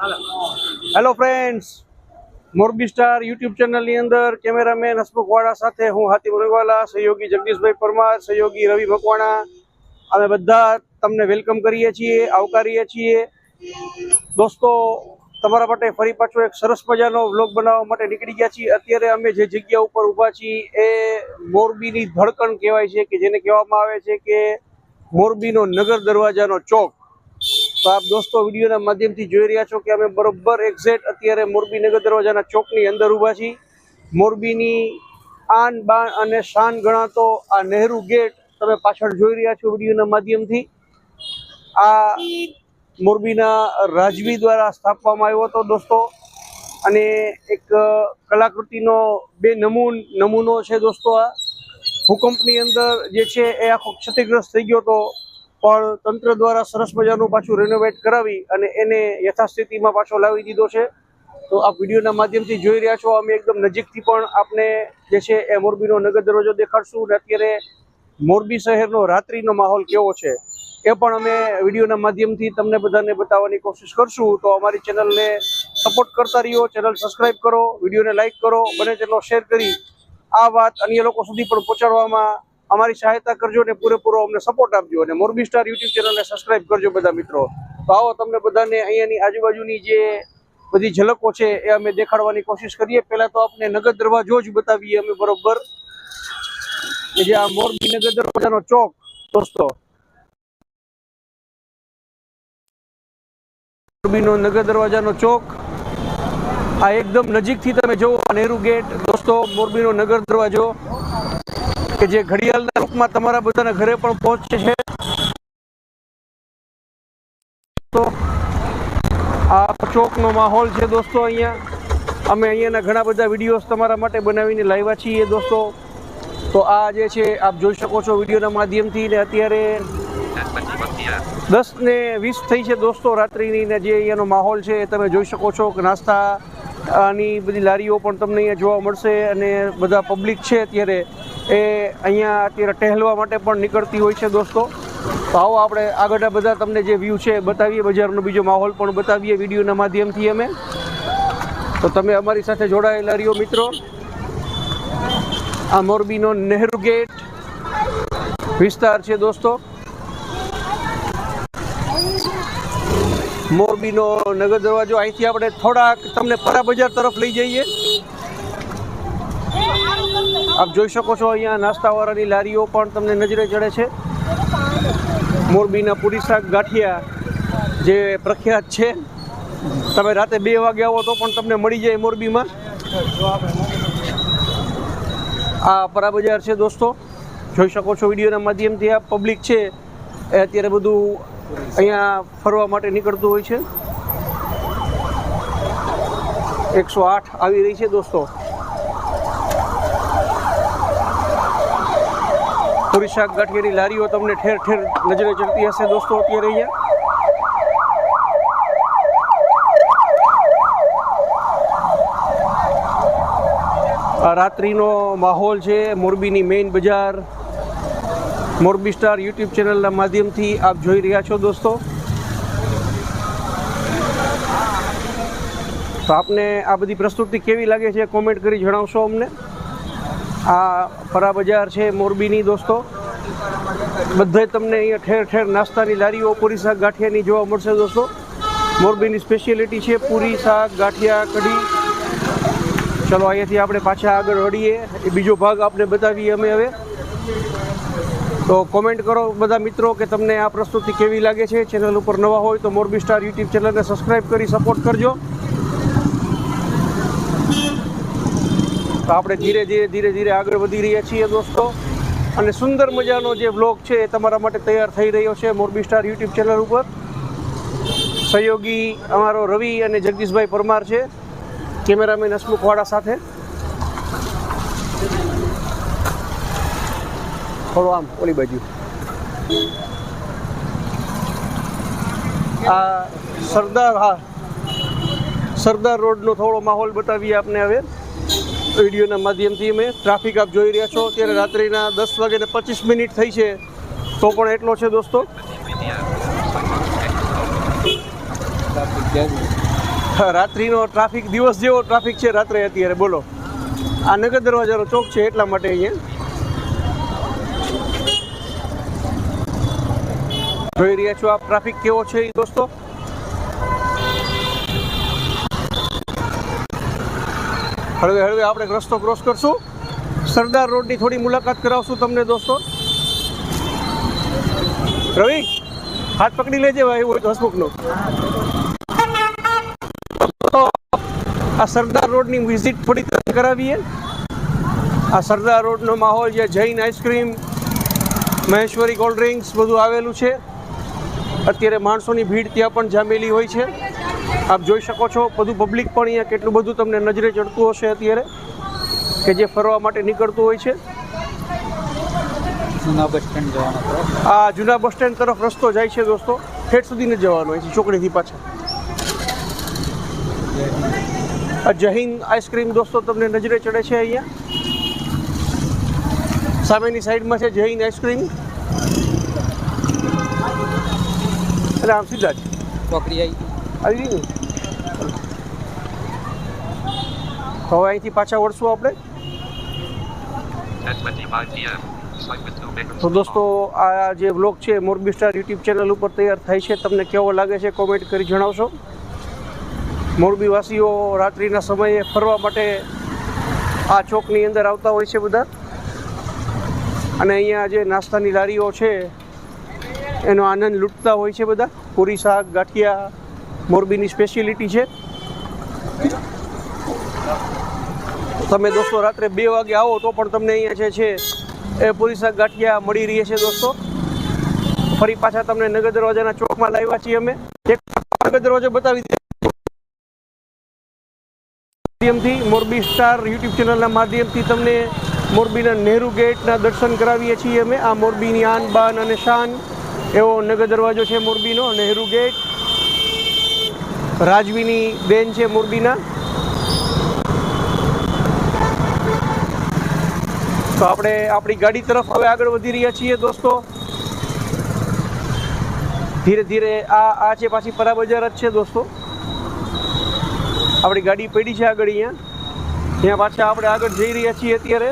Hello friends, Morbi star YouTube ચેનલની અંદર cameraman હસમુખવાળા સાથે હું હાથી મુરવાલા, સહયોગી જગદીશભાઈ પરમાર, સહયોગી રવિ મકવાણા, અમે બધા તમને વેલકમ કરીએ છીએ, આવકારીએ છીએ. દોસ્તો, તમારા માટે ફરી પાછો એક સરસ મજાનો વ્લોગ બનાવવા માટે નીકળી ગયા છીએ. અત્યારે અમે જે જગ્યા ઉપર ઊભા છીએ એ મોરબીની ધડકણ કહેવાય છે, કે જેને કહેવામાં આવે છે કે મોરબીનો નગર દરવાજાનો ચોક. તો આપ દોસ્તો વિડીયોના માધ્યમથી જોઈ રહ્યા છો કે અમે બરોબર એક્ઝેક્ટ અત્યારે મોરબી નગર દરવાજાના ચોકની અંદર ઊભા છીએ. મોરબીની આન બાન અને શાન ગણાતો આ નહેરુ ગેટ તમે પાછળ જોઈ રહ્યા છો વિડીયોના માધ્યમથી. આ મોરબીના રાજવી દ્વારા સ્થાપવામાં આવ્યો હતો દોસ્તો, અને એક કલાકૃતિનો બે નમૂનો છે દોસ્તો. આ ભૂકંપની અંદર જે છે એ આખો ક્ષતિગ્રસ્ત થઈ ગયો હતો, પણ તંત્ર દ્વારા સરસ મજાનું પાછું રેનોવેટ કરાવી અને એને યથાસ્થિતિમાં પાછો લાવી દીધો છે. તો આપ વિડીયોના માધ્યમથી જોઈ રહ્યા છો. અમે એકદમ નજીકથી પણ આપને જે છે એ મોરબીનો નગર દરવાજો દેખાડશું, અને અત્યારે મોરબી શહેરનો રાત્રિનો માહોલ કેવો છે એ પણ અમે વિડીયોના માધ્યમથી તમને બધાને બતાવવાની કોશિશ કરશું. તો અમારી ચેનલને સપોર્ટ કરતા રહ્યો, ચેનલ સબસ્ક્રાઈબ કરો, વિડીયોને લાઇક કરો, બને તેટલો શેર કરી આ વાત અન્ય લોકો સુધી પણ પહોંચાડવામાં અમારી સહાયતા કરજો ને પૂરેપૂરો અમને સપોર્ટ આપજો. અને મોરબી સ્ટાર યુટ્યુબ ચેનલને સબસ્ક્રાઈબ કરજો બધા મિત્રો. તો આવો તમને બધાને અહીંયાની આજુબાજુની જે બધી ઝલકો છે એ અમે દેખાડવાની કોશિશ કરીએ. પહેલા તો આપણે નગર દરવાજો જ બતાવીએ અમે બરોબર, કે જે આ મોરબી નગર દરવાજાનો ચોક દોસ્તો. મોરબીનો નગર દરવાજાનો ચોક આ એકદમ નજીકથી તમે જુઓ. નહેરુ ગેટ દોસ્તો, મોરબીનો નગર દરવાજો કે જે ઘડિયાળના રૂપમાં તમારા બધાના ઘરે પણ પહોંચે છે. તો આ ચોકનો માહોલ છે દોસ્તો. અમે અહીંયાના ઘણા બધા વિડીયોઝ તમારા માટે બનાવીને લાવ્યા છીએ દોસ્તો. તો આ જે છે આપ જોઈ શકો છો વિડીયોના માધ્યમથી. ને અત્યારે 10:20 થઈ છે દોસ્તો રાત્રિની, ને જે અહીંયાનો માહોલ છે એ તમે જોઈ શકો છો કે નાસ્તાની બધી લારીઓ પણ તમને અહીંયા જોવા મળશે, અને બધા પબ્લિક છે અત્યારે એ અહીંયા અત્યારે ટહેલવા માટે પણ નીકળતી હોય છે દોસ્તો. તો આવો આપણે આગળના બધા તમને જે વ્યૂ છે બતાવીએ, બજારનો બીજો માહોલ પણ બતાવીએ વિડીયોના માધ્યમથી અમે. તો તમે અમારી સાથે જોડાયેલા રહ્યો મિત્રો. આ મોરબીનો નહેરુ ગેટ વિસ્તાર છે દોસ્તો. મોરબીનો નગર દરવાજો. અહીંથી આપણે થોડાક તમને પરા બજાર તરફ લઈ જઈએ. આપ જોઈ શકો છો અહીંયા નાસ્તાવાળાની લારીઓ પણ તમને નજરે ચડે છે. મોરબીના પૂરી શાક ગાંઠિયા જે પ્રખ્યાત છે, તમે રાતે 2 વાગે આવો તો પણ તમને મળી જાય મોરબીમાં. આ પરા બજાર છે દોસ્તો, જોઈ શકો છો વિડીયોના માધ્યમથી. આ પબ્લિક છે એ અત્યારે બધું અહીંયા ફરવા માટે નીકળતું હોય છે. 108 આવી રહી છે દોસ્તો. પૂરી શાક ગાંઠિયાની લારીઓ તમને ઠેર ઠેર નજરે ચડતી હશે દોસ્તો અત્યારે અહીંયા. આ રાત્રિનો માહોલ છે મોરબીની મેઇન બજાર. મોરબી સ્ટાર યુટ્યુબ ચેનલના માધ્યમથી આપ જોઈ રહ્યા છો દોસ્તો. તો આપને આ બધી પ્રસ્તુતિ કેવી લાગે છે કોમેન્ટ કરી જણાવશો અમને. આ પરા બજાર છે મોરબીની દોસ્તો. બધે તમને અહીંયા ઠેર ઠેર નાસ્તાની લારીઓ પૂરી શાક ગાંઠિયાની જોવા મળશે દોસ્તો. મોરબીની સ્પેશિયાલિટી છે પૂરી શાક ગાંઠિયા કઢી. ચલો અહીંયાથી આપણે પાછા આગળ વળીએ, એ બીજો ભાગ આપણે બતાવીએ અમે હવે. તો કોમેન્ટ કરો બધા મિત્રો કે તમને આ પ્રસ્તુતિ કેવી લાગે છે. ચેનલ ઉપર નવા હોય તો મોરબી સ્ટાર યુટ્યુબ ચેનલને સબસ્ક્રાઈબ કરી સપોર્ટ કરજો. તો આપણે ધીરે ધીરે આગળ વધી રહ્યા છીએ દોસ્તો, અને સુંદર મજાનો જે વ્લોગ છે એ તમારા માટે તૈયાર થઈ રહ્યો છે મોરબી સ્ટાર યુટ્યુબ ચેનલ ઉપર. સહયોગી અમારો રવિ અને જગદીશભાઈ પરમાર છે, કેમેરામેન હસમુખવાળા સાથે. થોડો આમ ઓલી બાજુ. આ સરદાર રોડનો થોડો માહોલ બતાવીએ આપને હવે વિડીયોના માધ્યમથી. અમે ટ્રાફિક આપ જોઈ રહ્યા છો. અત્યારે રાત્રિના 10:25 થઈ છે તો પણ એટલો છે દોસ્તો. રાત્રિનો ટ્રાફિક દિવસ જેવો ટ્રાફિક છે રાત્રે અત્યારે. બોલો, આ નગર દરવાજાનો ચોક છે એટલા માટે અહીંયા જોઈ રહ્યા છો આપ ટ્રાફિક કેવો છે દોસ્તો. હળવે હળવે આપણે રસ્તો ક્રોસ કરશું. સરદાર રોડની થોડી મુલાકાત કરાવશું તમને દોસ્તો. રવિ, હાથ પકડી લેજે ભાઈ એવું હોય તો હસમુખનો. આ સરદાર રોડની વિઝિટ થોડી કરાવીએ. આ સરદાર રોડનો માહોલ છે, Jain ice cream, Maheshwari cold drinks બધું આવેલું છે. અત્યારે માણસોની ભીડ ત્યાં પણ જામેલી હોય છે. આપ જોઈ શકો છો બધું પબ્લિક પણ અહીંયા કેટલું બધું તમને નજરે ચડતું હશે અત્યારે, કે જે ફરવા માટે નીકળતું હોય છે. જૂના બસ સ્ટેન્ડ જવાનો આ જૂના બસ સ્ટેન્ડ તરફ રસ્તો જાય છે દોસ્તો. ઠેઠ સુધી ન જવાનો હોય છે ચોકડીથી પાછા. આ જૈન આઈસ્ક્રીમ દોસ્તો તમને નજરે ચડે છે અહીંયા. સામેની સાઈડમાં છે જૈન આઈસ્ક્રીમ. એટલે આમ સીધા જ ચોકડી આવી ગઈ ને. તો હવે અહીંથી પાછા વળશું આપણે. તો દોસ્તો આ જે વ્લોગ છે મોરબી સ્ટાર યુટ્યુબ ચેનલ ઉપર તૈયાર થાય છે. તમને કેવો લાગે છે કોમેન્ટ કરી જણાવશો. મોરબી વાસીઓ રાત્રિના સમયે ફરવા માટે આ ચોકની અંદર આવતા હોય છે બધા. અને અહીંયા જે નાસ્તાની લારીઓ છે એનો આનંદ લૂંટતા હોય છે બધા. પૂરી, શાક, ગાંઠિયા મોરબીની સ્પેશિયાલિટી છે. તમે દોસ્તો રાત્રે 2 વાગે આવો તો પણ તમને અહીંયા છે એ પૂરી, શાક, ગાંઠિયા મળી રહે છે દોસ્તો. ફરી પાછા તમને નગર દરવાજાના ચોકમાં લાવ્યા છીએ અમે. એક નગર દરવાજો બતાવી માધ્યમથી મોરબી સ્ટાર યુટ્યુબ ચેનલના માધ્યમથી તમને મોરબીના નહેરુ ગેટના દર્શન કરાવીએ છીએ અમે. આ મોરબીની આન બાન અને શાન એવો નગર દરવાજો છે મોરબીનો નહેરુ ગેટ. રાજવીની બેન છે મોરબીના. તો આપણે આપણી ગાડી તરફ હવે આગળ વધી રહ્યા છીએ દોસ્તો. ધીરે ધીરે આ છે પાછી પરા બજાર જ છે દોસ્તો. આપણી ગાડી પડી છે આગળ અહીંયા. ત્યાં પાછા આપણે આગળ જઈ રહ્યા છીએ અત્યારે.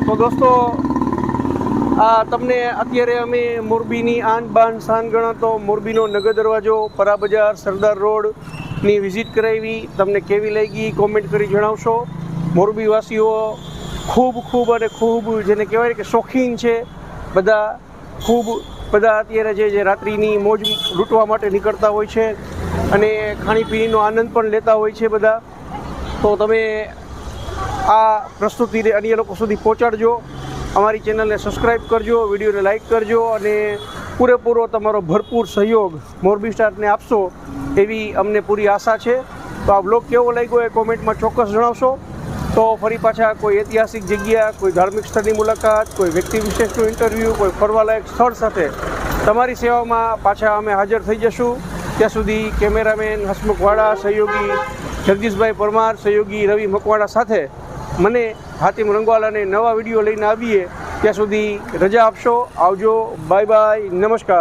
તો દોસ્તો આ તમને અત્યારે અમે મોરબીની આન બાન શાન ગણાતો મોરબીનો નગર દરવાજો, પરા બજાર, સરદાર રોડની વિઝિટ કરાવી. તમને કેવી લાગી કોમેન્ટ કરી જણાવશો. મોરબીવાસીઓ ખૂબ અને ખૂબ જેને કહેવાય કે શોખીન છે બધા. ખૂબ બધા અત્યારે જે રાત્રિની મોજ લૂંટવા માટે નીકળતા હોય છે અને ખાણીપીણીનો આનંદ પણ લેતા હોય છે બધા. તો તમે આ પ્રસ્તુતિને અન્ય લોકો સુધી પહોંચાડજો. અમારી ચેનલને સબસ્ક્રાઈબ કરજો, વિડીયોને લાઈક કરજો અને પૂરેપૂરો તમારો ભરપૂર સહયોગ મોરબી સ્ટારને આપશો એવી અમને પૂરી આશા છે. તો આ બ્લોગ કેવો લાગ્યો એ કોમેન્ટમાં ચોક્કસ જણાવશો. તો ફરી પાછા કોઈ ઐતિહાસિક જગ્યા, કોઈ ધાર્મિક સ્થળની મુલાકાત, કોઈ વ્યક્તિ વિશેષનું ઇન્ટરવ્યૂ, કોઈ ફરવાલાયક સ્થળ સાથે તમારી સેવામાં પાછા અમે હાજર થઈ જશું. ત્યાં સુધી કેમેરામેન હસમુખ વાળા, સહયોગી જગદીશભાઈ પરમાર, સહયોગી રવિ મકવાણા સાથે મને હાતિમ રંગવાલાને નવા વિડીયો લઈને આવીએ. ત્યાં સુધી રજા આપશો. આવજો, બાય બાય, નમસ્કાર.